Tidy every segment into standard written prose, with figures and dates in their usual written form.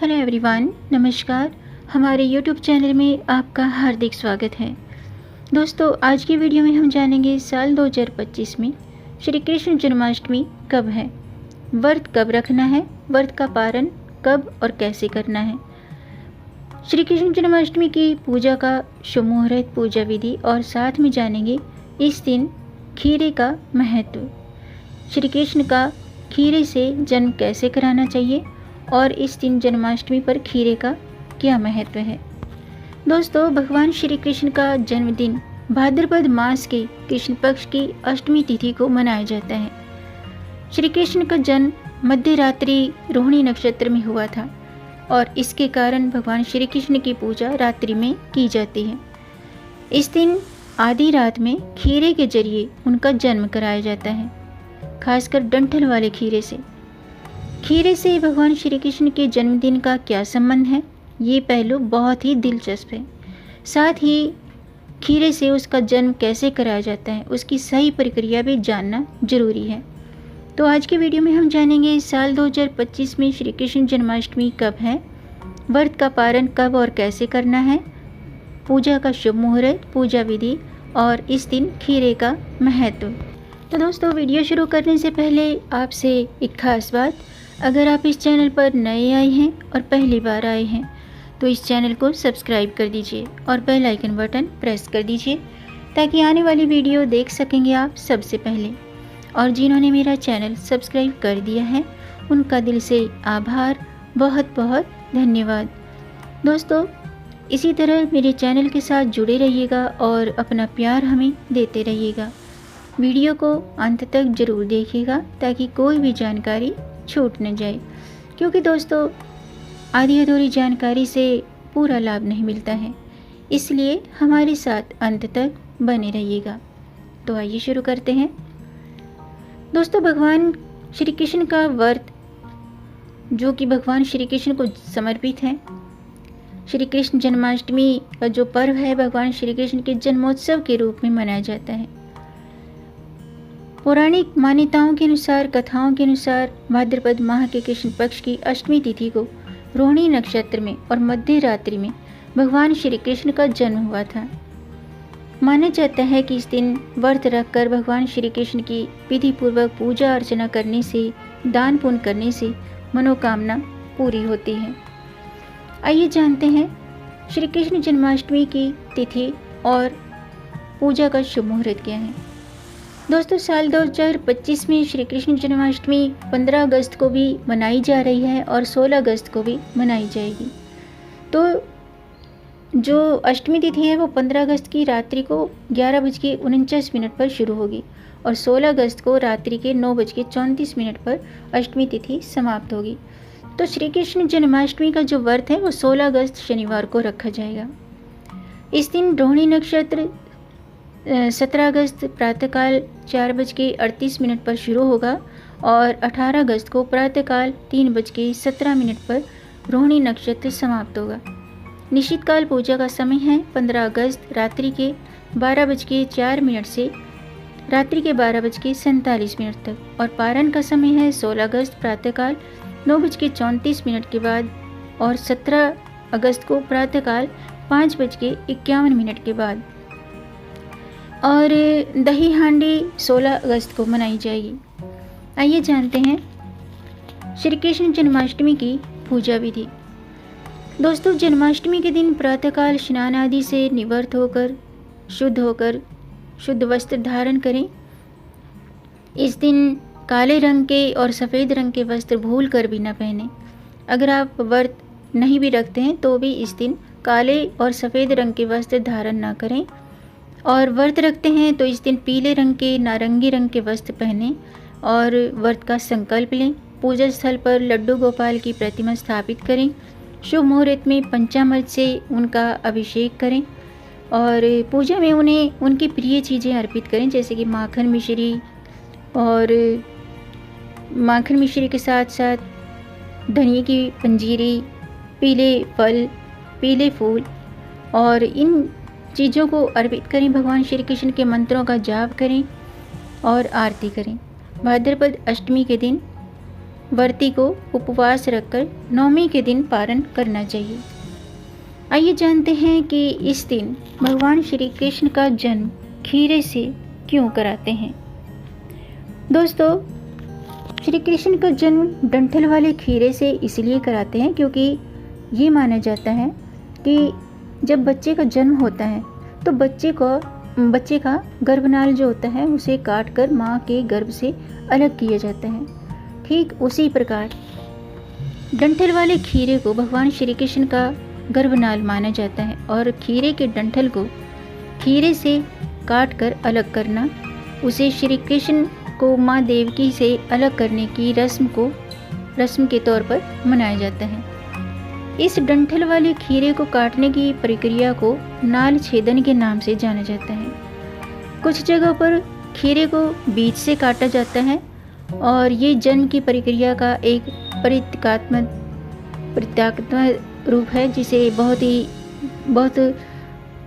Hello everyone, नमस्कार। हमारे YouTube channel में आपका हार्दिक स्वागत है। दोस्तों, आज की वीडियो में हम जानेंगे साल 2025 में श्री कृष्ण जन्माष्टमी कब है, व्रत कब रखना है, व्रत का पारण कब और कैसे करना है। श्री कृष्ण जन्माष्टमी की पूजा का शुभ मुहूर्त, पूजा विधि और साथ में जानेंगे इस दिन खीरे का महत्व, श्री कृष्ण का खीरे से जन्म कैसे कराना चाहिए और इस दिन जन्माष्टमी पर खीरे का क्या महत्व है। दोस्तों, भगवान श्री कृष्ण का जन्मदिन भाद्रपद मास के कृष्ण पक्ष की अष्टमी तिथि को मनाया जाता है। श्री कृष्ण का जन्म मध्य रात्रि रोहिणी नक्षत्र में हुआ था और इसके कारण भगवान श्री कृष्ण की पूजा रात्रि में की जाती है। इस दिन आधी रात में खीरे के जरिए उनका जन्म कराया जाता है, खासकर डंठल वाले खीरे से। खीरे से भगवान श्री कृष्ण के जन्मदिन का क्या संबंध है, ये पहलू बहुत ही दिलचस्प है। साथ ही खीरे से उसका जन्म कैसे कराया जाता है, उसकी सही प्रक्रिया भी जानना जरूरी है। तो आज की वीडियो में हम जानेंगे साल 2025 में श्री कृष्ण जन्माष्टमी कब है, व्रत का पारण कब और कैसे करना है, पूजा का शुभ मुहूर्त, पूजा विधि और इस दिन खीरे का महत्व। तो दोस्तों, वीडियो शुरू करने से पहले आपसे एक खास बात, अगर आप इस चैनल पर नए आए हैं और पहली बार आए हैं तो इस चैनल को सब्सक्राइब कर दीजिए और बेल आइकन बटन प्रेस कर दीजिए ताकि आने वाली वीडियो देख सकेंगे आप सबसे पहले। और जिन्होंने मेरा चैनल सब्सक्राइब कर दिया है उनका दिल से आभार, बहुत बहुत धन्यवाद। दोस्तों, इसी तरह मेरे चैनल के साथ जुड़े रहिएगा और अपना प्यार हमें देते रहिएगा। वीडियो को अंत तक जरूर देखिएगा ताकि कोई भी जानकारी छूट न जाए, क्योंकि दोस्तों आधी अधूरी जानकारी से पूरा लाभ नहीं मिलता है, इसलिए हमारे साथ अंत तक बने रहिएगा। तो आइए शुरू करते हैं। दोस्तों, भगवान श्री कृष्ण का व्रत जो कि भगवान श्री कृष्ण को समर्पित है, श्री कृष्ण जन्माष्टमी का जो पर्व है भगवान श्री कृष्ण के जन्मोत्सव के रूप में मनाया जाता है। पौराणिक मान्यताओं के अनुसार, कथाओं के अनुसार भाद्रपद माह के कृष्ण पक्ष की अष्टमी तिथि को रोहिणी नक्षत्र में और मध्य रात्रि में भगवान श्री कृष्ण का जन्म हुआ था। माना जाता है कि इस दिन व्रत रखकर भगवान श्री कृष्ण की विधि पूर्वक पूजा अर्चना करने से, दान पुण्य करने से मनोकामना पूरी होती है। आइए जानते हैं श्री कृष्ण जन्माष्टमी की तिथि और पूजा का शुभ मुहूर्त क्या है। दोस्तों, साल 2025 में श्री कृष्ण जन्माष्टमी 15 अगस्त को भी मनाई जा रही है और 16 अगस्त को भी मनाई जाएगी। तो जो अष्टमी तिथि है वो 15 अगस्त की रात्रि को 11:49 पर शुरू होगी और 16 अगस्त को रात्रि के 9:34 पर अष्टमी तिथि समाप्त होगी। तो श्री कृष्ण जन्माष्टमी का जो व्रत है वो 16 अगस्त शनिवार को रखा जाएगा। इस दिन रोहिणी नक्षत्र 17 अगस्त प्रातःकाल 4:38 पर शुरू होगा और 18 अगस्त को प्रातःकाल 3:17 पर रोहिणी नक्षत्र समाप्त होगा। निश्चित काल पूजा का समय है 15 अगस्त रात्रि के 12:04 से रात्रि के 12:47 तक और पारण का समय है 16 अगस्त प्रातःकाल 9:34 के बाद और 17 अगस्त को प्रातःकाल 5:51 के बाद। और दही हांडी 16 अगस्त को मनाई जाएगी। आइए जानते हैं श्री कृष्ण जन्माष्टमी की पूजा विधि। दोस्तों, जन्माष्टमी के दिन प्रातःकाल स्नान आदि से निवृत्त होकर शुद्ध वस्त्र धारण करें। इस दिन काले रंग के और सफ़ेद रंग के वस्त्र भूल कर भी न पहने। अगर आप व्रत नहीं भी रखते हैं तो भी इस दिन काले और सफ़ेद रंग के वस्त्र धारण न करें। और व्रत रखते हैं तो इस दिन पीले रंग के, नारंगी रंग के वस्त्र पहनें और व्रत का संकल्प लें। पूजा स्थल पर लड्डू गोपाल की प्रतिमा स्थापित करें। शुभ मुहूर्त में पंचामृत से उनका अभिषेक करें और पूजा में उन्हें उनकी प्रिय चीज़ें अर्पित करें, जैसे कि माखन मिश्री, और माखन मिश्री के साथ साथ धनिया की पंजीरी, पीले फल, पीले फूल और इन चीज़ों को अर्पित करें। भगवान श्री कृष्ण के मंत्रों का जाप करें और आरती करें। भाद्रपद अष्टमी के दिन व्रती को उपवास रखकर नवमी के दिन पारण करना चाहिए। आइए जानते हैं कि इस दिन भगवान श्री कृष्ण का जन्म खीरे से क्यों कराते हैं। दोस्तों, श्री कृष्ण का जन्म डंठल वाले खीरे से इसलिए कराते हैं क्योंकि ये माना जाता है कि जब बच्चे का जन्म होता है तो बच्चे का गर्भनाल जो होता है उसे काट कर माँ के गर्भ से अलग किया जाता है। ठीक उसी प्रकार डंठल वाले खीरे को भगवान श्री कृष्ण का गर्भनाल माना जाता है और खीरे के डंठल को खीरे से काट कर अलग करना, उसे श्री कृष्ण को माँ देवकी से अलग करने की रस्म के तौर पर मनाया जाता है। इस डंठल वाले खीरे को काटने की प्रक्रिया को नाल छेदन के नाम से जाना जाता है। कुछ जगहों पर खीरे को बीच से काटा जाता है और ये जन्म की प्रक्रिया का एक प्रतीकात्मक रूप है जिसे बहुत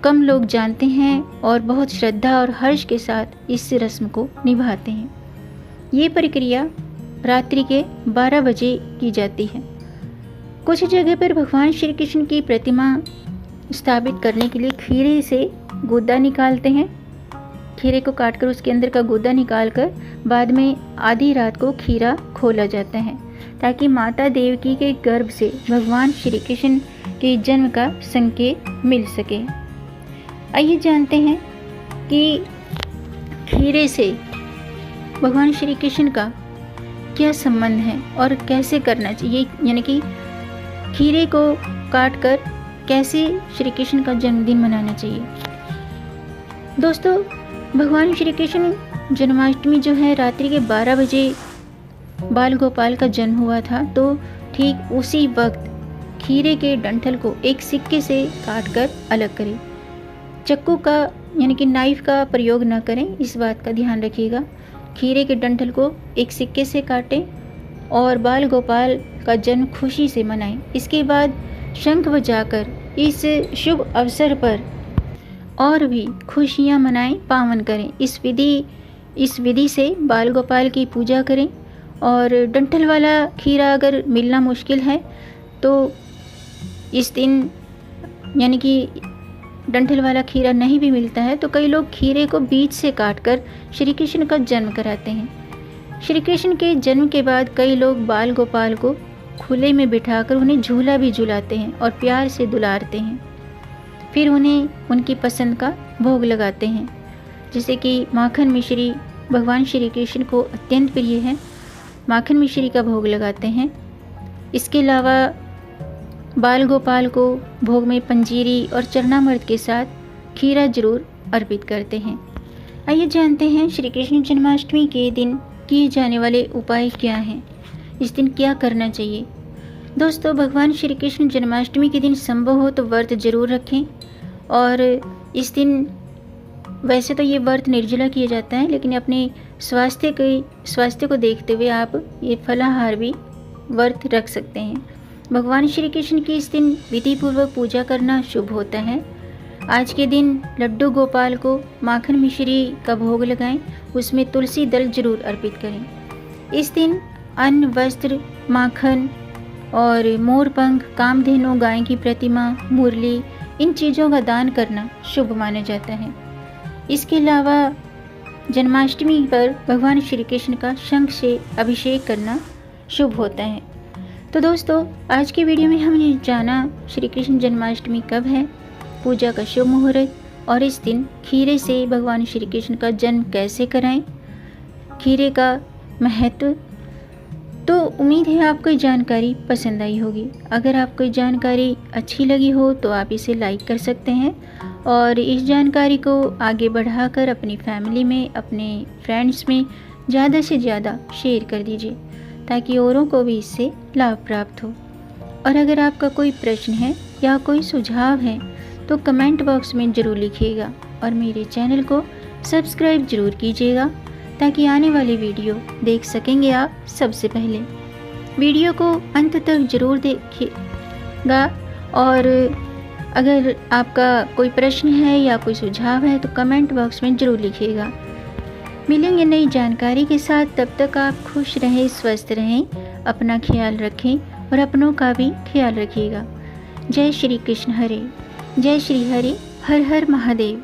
कम लोग जानते हैं और बहुत श्रद्धा और हर्ष के साथ इस रस्म को निभाते हैं। ये प्रक्रिया रात्रि के 12 बजे की जाती है। कुछ जगह पर भगवान श्री कृष्ण की प्रतिमा स्थापित करने के लिए खीरे से गूदा निकालते हैं। खीरे को काटकर उसके अंदर का गूदा निकालकर बाद में आधी रात को खीरा खोला जाता है ताकि माता देवकी के गर्भ से भगवान श्री कृष्ण के जन्म का संकेत मिल सके। आइए जानते हैं कि खीरे से भगवान श्री कृष्ण का क्या संबंध है और कैसे करना चाहिए, यानी कि खीरे को काटकर कैसे श्री कृष्ण का जन्मदिन मनाना चाहिए। दोस्तों, भगवान श्री कृष्ण जन्माष्टमी जो है रात्रि के 12 बजे बाल गोपाल का जन्म हुआ था, तो ठीक उसी वक्त खीरे के डंठल को एक सिक्के से काटकर अलग करें। चाकू का यानी कि नाइफ का प्रयोग न करें, इस बात का ध्यान रखिएगा। खीरे के डंठल को एक सिक्के से काटें और बाल गोपाल का जन्म खुशी से मनाएं। इसके बाद शंख बजाकर इस शुभ अवसर पर और भी खुशियां मनाएं, पावन करें। इस विधि से बाल गोपाल की पूजा करें। और डंठल वाला खीरा अगर मिलना मुश्किल है तो इस दिन, यानी कि डंठल वाला खीरा नहीं भी मिलता है तो कई लोग खीरे को बीच से काटकर श्री कृष्ण का जन्म कराते हैं। श्री कृष्ण के जन्म के बाद कई लोग बाल गोपाल को खुले में बिठाकर उन्हें झूला भी झुलाते हैं और प्यार से दुलारते हैं। फिर उन्हें उनकी पसंद का भोग लगाते हैं, जैसे कि माखन मिश्री भगवान श्री कृष्ण को अत्यंत प्रिय है। माखन मिश्री का भोग लगाते हैं। इसके अलावा बाल गोपाल को भोग में पंजीरी और चरणामृत के साथ खीरा जरूर अर्पित करते हैं। आइए जानते हैं श्री कृष्ण जन्माष्टमी के दिन किए जाने वाले उपाय क्या हैं, इस दिन क्या करना चाहिए। दोस्तों, भगवान श्री कृष्ण जन्माष्टमी के दिन संभव हो तो व्रत जरूर रखें। और इस दिन वैसे तो ये व्रत निर्जला किया जाता है, लेकिन अपने स्वास्थ्य को देखते हुए आप ये फलाहार भी व्रत रख सकते हैं। भगवान श्री कृष्ण की इस दिन विधि पूर्वक पूजा करना शुभ होता है। आज के दिन लड्डू गोपाल को माखन मिश्री का भोग लगाएं, उसमें तुलसी दल जरूर अर्पित करें। इस दिन अन्न, वस्त्र, माखन और मोरपंख, कामधेनु, गाय की प्रतिमा, मुरली, इन चीज़ों का दान करना शुभ माना जाता है। इसके अलावा जन्माष्टमी पर भगवान श्री कृष्ण का शंख से अभिषेक करना शुभ होता है। तो दोस्तों, आज के वीडियो में हमने जाना श्री कृष्ण जन्माष्टमी कब है, पूजा का शुभ मुहूर्त और इस दिन खीरे से भगवान श्री कृष्ण का जन्म कैसे कराएं, खीरे का महत्व। तो उम्मीद है आपको ये जानकारी पसंद आई होगी। अगर आपको ये जानकारी अच्छी लगी हो तो आप इसे लाइक कर सकते हैं और इस जानकारी को आगे बढ़ाकर अपनी फैमिली में, अपने फ्रेंड्स में ज़्यादा से ज़्यादा शेयर कर दीजिए ताकि औरों को भी इससे लाभ प्राप्त हो। और अगर आपका कोई प्रश्न है या कोई सुझाव है तो कमेंट बॉक्स में ज़रूर लिखिएगा और मेरे चैनल को सब्सक्राइब ज़रूर कीजिएगा ताकि आने वाले वीडियो देख सकेंगे आप सबसे पहले। वीडियो को अंत तक ज़रूर देखिएगा और अगर आपका कोई प्रश्न है या कोई सुझाव है तो कमेंट बॉक्स में ज़रूर लिखिएगा। मिलेंगे नई जानकारी के साथ, तब तक आप खुश रहें, स्वस्थ रहें, अपना ख्याल रखें और अपनों का भी ख्याल रखिएगा। जय श्री कृष्ण हरे, जय श्री हरे, हर हर महादेव।